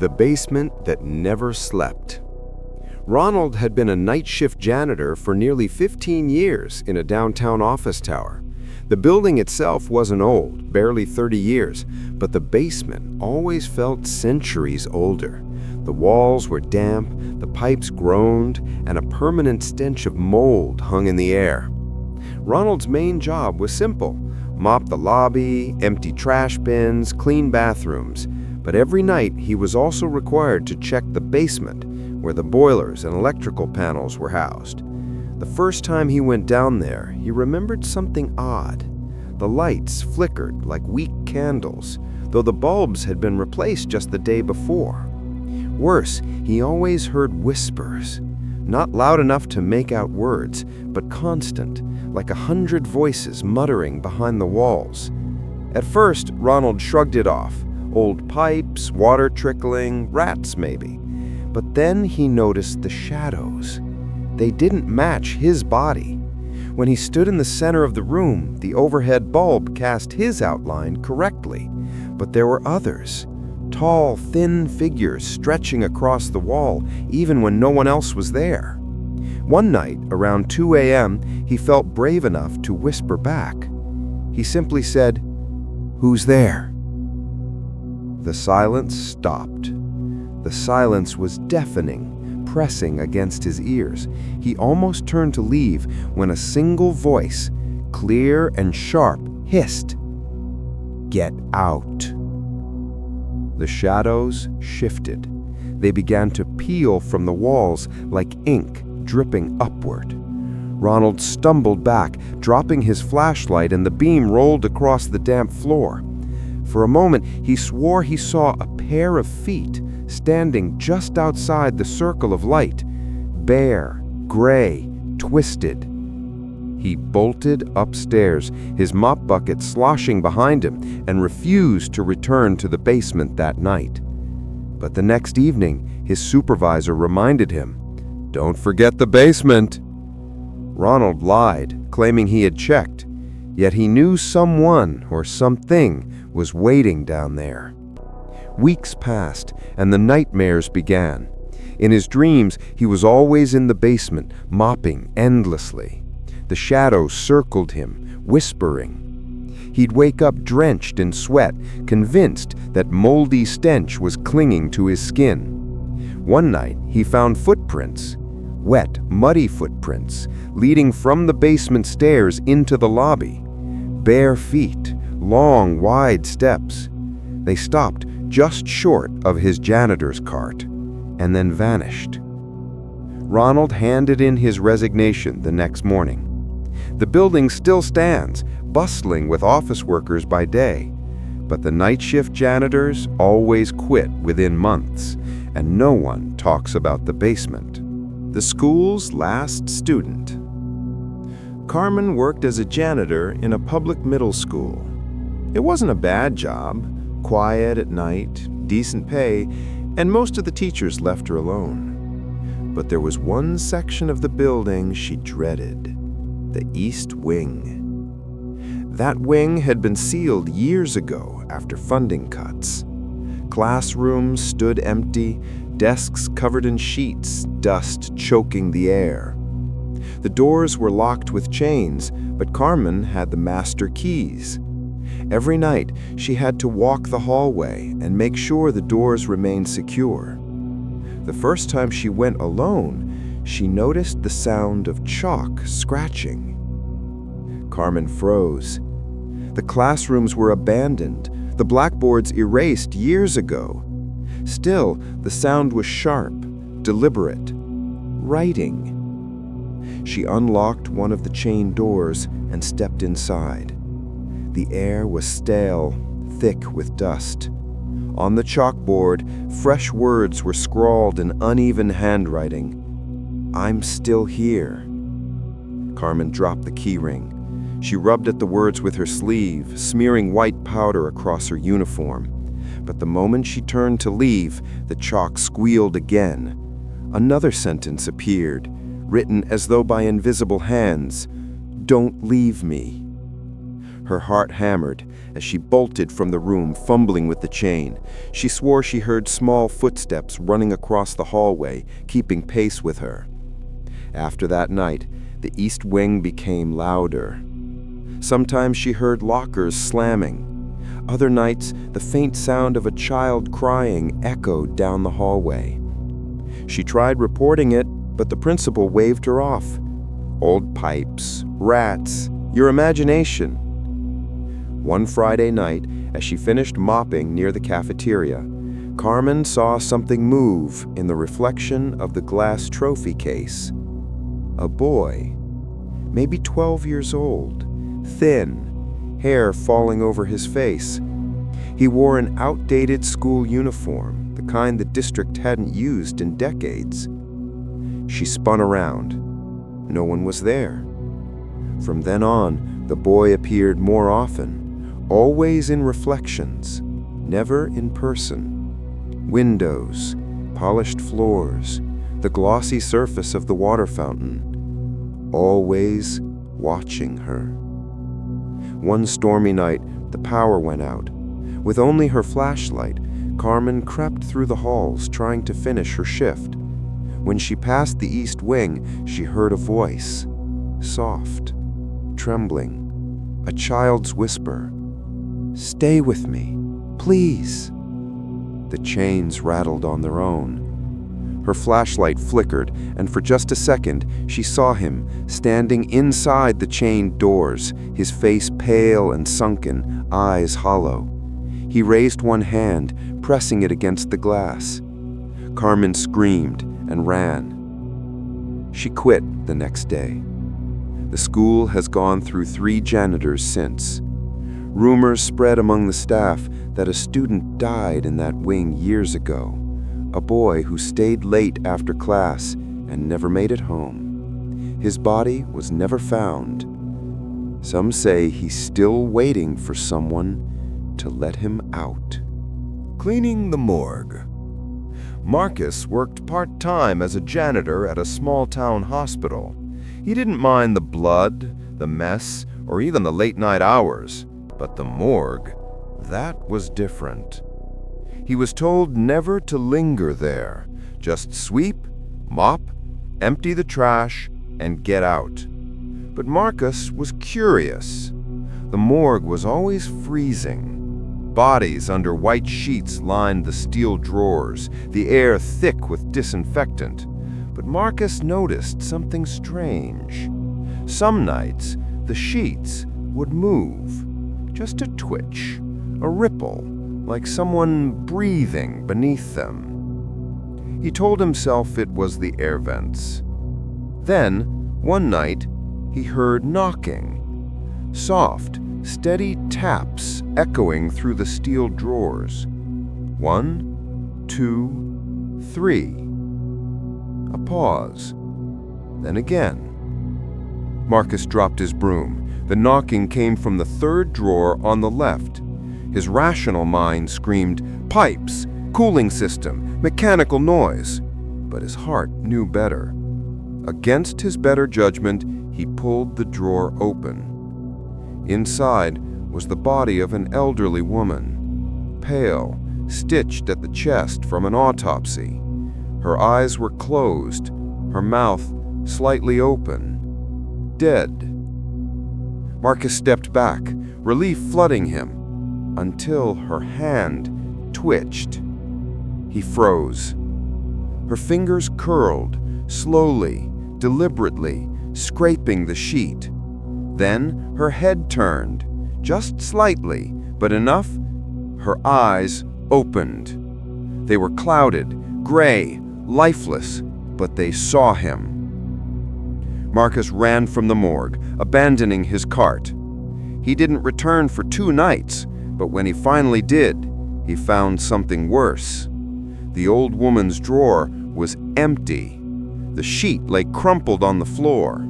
The basement that never slept. Ronald had been a night shift janitor for nearly 15 years in a downtown office tower. The building itself wasn't old, barely 30 years, but the basement always felt centuries older. The walls were damp, the pipes groaned, and a permanent stench of mold hung in the air. Ronald's main job was simple: mop the lobby, empty trash bins, clean bathrooms. But every night he was also required to check the basement, where the boilers and electrical panels were housed. The first time he went down there, he remembered something odd. The lights flickered like weak candles, though the bulbs had been replaced just the day before. Worse, he always heard whispers, not loud enough to make out words, but constant, like 100 voices muttering behind the walls. At first, Ronald shrugged it off. Old pipes, water trickling, rats maybe. But then he noticed the shadows. They didn't match his body. When he stood in the center of the room, the overhead bulb cast his outline correctly. But there were others, tall, thin figures stretching across the wall, even when no one else was there. One night, around 2 a.m., he felt brave enough to whisper back. He simply said, "Who's there?" The silence stopped. The silence was deafening, pressing against his ears. He almost turned to leave when a single voice, clear and sharp, hissed, "Get out." The shadows shifted. They began to peel from the walls like ink dripping upward. Ronald stumbled back, dropping his flashlight, and the beam rolled across the damp floor. For a moment, he swore he saw a pair of feet standing just outside the circle of light, bare, gray, twisted. He bolted upstairs, his mop bucket sloshing behind him, and refused to return to the basement that night. But the next evening, his supervisor reminded him, "Don't forget the basement." Ronald lied, claiming he had checked, yet he knew someone or something was waiting down there. Weeks passed, and the nightmares began. In his dreams, he was always in the basement, mopping endlessly. The shadows circled him, whispering. He'd wake up drenched in sweat, convinced that moldy stench was clinging to his skin. One night, he found footprints, wet, muddy footprints, leading from the basement stairs into the lobby. Bare feet, long, wide steps. They stopped just short of his janitor's cart, and then vanished. Ronald handed in his resignation the next morning. The building still stands, bustling with office workers by day, but the night shift janitors always quit within months, and no one talks about the basement. The school's last student. Carmen worked as a janitor in a public middle school. It wasn't a bad job, quiet at night, decent pay, and most of the teachers left her alone. But there was one section of the building she dreaded, the East Wing. That wing had been sealed years ago after funding cuts. Classrooms stood empty, desks covered in sheets, dust choking the air. The doors were locked with chains, but Carmen had the master keys. Every night, she had to walk the hallway and make sure the doors remained secure. The first time she went alone, she noticed the sound of chalk scratching. Carmen froze. The classrooms were abandoned, the blackboards erased years ago. Still, the sound was sharp, deliberate. Writing. She unlocked one of the chain doors and stepped inside. The air was stale, thick with dust. On the chalkboard, fresh words were scrawled in uneven handwriting. "I'm still here." Carmen dropped the keyring. She rubbed at the words with her sleeve, smearing white powder across her uniform. But the moment she turned to leave, the chalk squealed again. Another sentence appeared, written as though by invisible hands. "Don't leave me." Her heart hammered as she bolted from the room, fumbling with the chain. She swore she heard small footsteps running across the hallway, keeping pace with her. After that night, the east wing became louder. Sometimes she heard lockers slamming. Other nights, the faint sound of a child crying echoed down the hallway. She tried reporting it, but the principal waved her off. Old pipes, rats, your imagination. One Friday night, as she finished mopping near the cafeteria, Carmen saw something move in the reflection of the glass trophy case. A boy, maybe 12 years old, thin, hair falling over his face. He wore an outdated school uniform, the kind the district hadn't used in decades. She spun around. No one was there. From then on, the boy appeared more often, always in reflections, never in person. Windows, polished floors, the glossy surface of the water fountain, always watching her. One stormy night, the power went out. With only her flashlight, Carmen crept through the halls trying to finish her shift. When she passed the east wing, she heard a voice, soft, trembling, a child's whisper. "Stay with me, please." The chains rattled on their own. Her flashlight flickered, and for just a second, she saw him standing inside the chained doors, his face pale and sunken, eyes hollow. He raised one hand, pressing it against the glass. Carmen screamed and ran. She quit the next day. The school has gone through 3 janitors since. Rumors spread among the staff that a student died in that wing years ago, a boy who stayed late after class and never made it home. His body was never found. Some say he's still waiting for someone to let him out. Cleaning the morgue. Marcus worked part-time as a janitor at a small-town hospital. He didn't mind the blood, the mess, or even the late-night hours. But the morgue, that was different. He was told never to linger there, just sweep, mop, empty the trash, and get out. But Marcus was curious. The morgue was always freezing. Bodies under white sheets lined the steel drawers, the air thick with disinfectant. But Marcus noticed something strange. Some nights, the sheets would move. Just a twitch, a ripple, like someone breathing beneath them. He told himself it was the air vents. Then, one night, he heard knocking. Soft, steady taps echoing through the steel drawers. 1, 2, 3. A pause. Then again. Marcus dropped his broom. The knocking came from the 3rd drawer on the left. His rational mind screamed, "Pipes, cooling system, mechanical noise." But his heart knew better. Against his better judgment, he pulled the drawer open. Inside was the body of an elderly woman, pale, stitched at the chest from an autopsy. Her eyes were closed, her mouth slightly open. Dead. Marcus stepped back, relief flooding him, until her hand twitched. He froze. Her fingers curled, slowly, deliberately, scraping the sheet. Then her head turned, just slightly, but enough. Her eyes opened. They were clouded, gray, lifeless, but they saw him. Marcus ran from the morgue, abandoning his cart. He didn't return for 2 nights, but when he finally did, he found something worse. The old woman's drawer was empty. The sheet lay crumpled on the floor.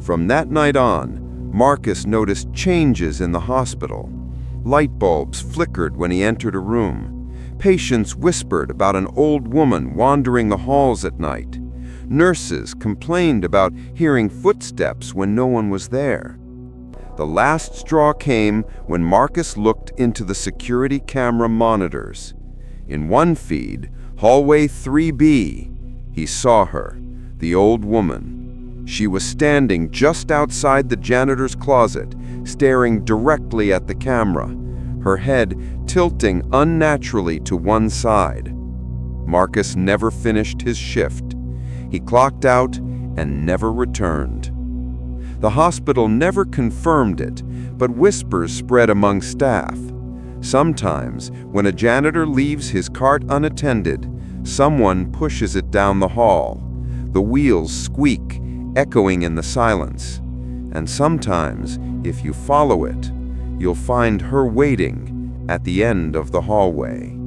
From that night on, Marcus noticed changes in the hospital. Light bulbs flickered when he entered a room. Patients whispered about an old woman wandering the halls at night. Nurses complained about hearing footsteps when no one was there. The last straw came when Marcus looked into the security camera monitors. In one feed, hallway 3B, he saw her, the old woman. She was standing just outside the janitor's closet, staring directly at the camera, her head tilting unnaturally to one side. Marcus never finished his shift. He clocked out and never returned. The hospital never confirmed it, but whispers spread among staff. Sometimes, when a janitor leaves his cart unattended, someone pushes it down the hall. The wheels squeak, echoing in the silence. And sometimes, if you follow it, you'll find her waiting at the end of the hallway.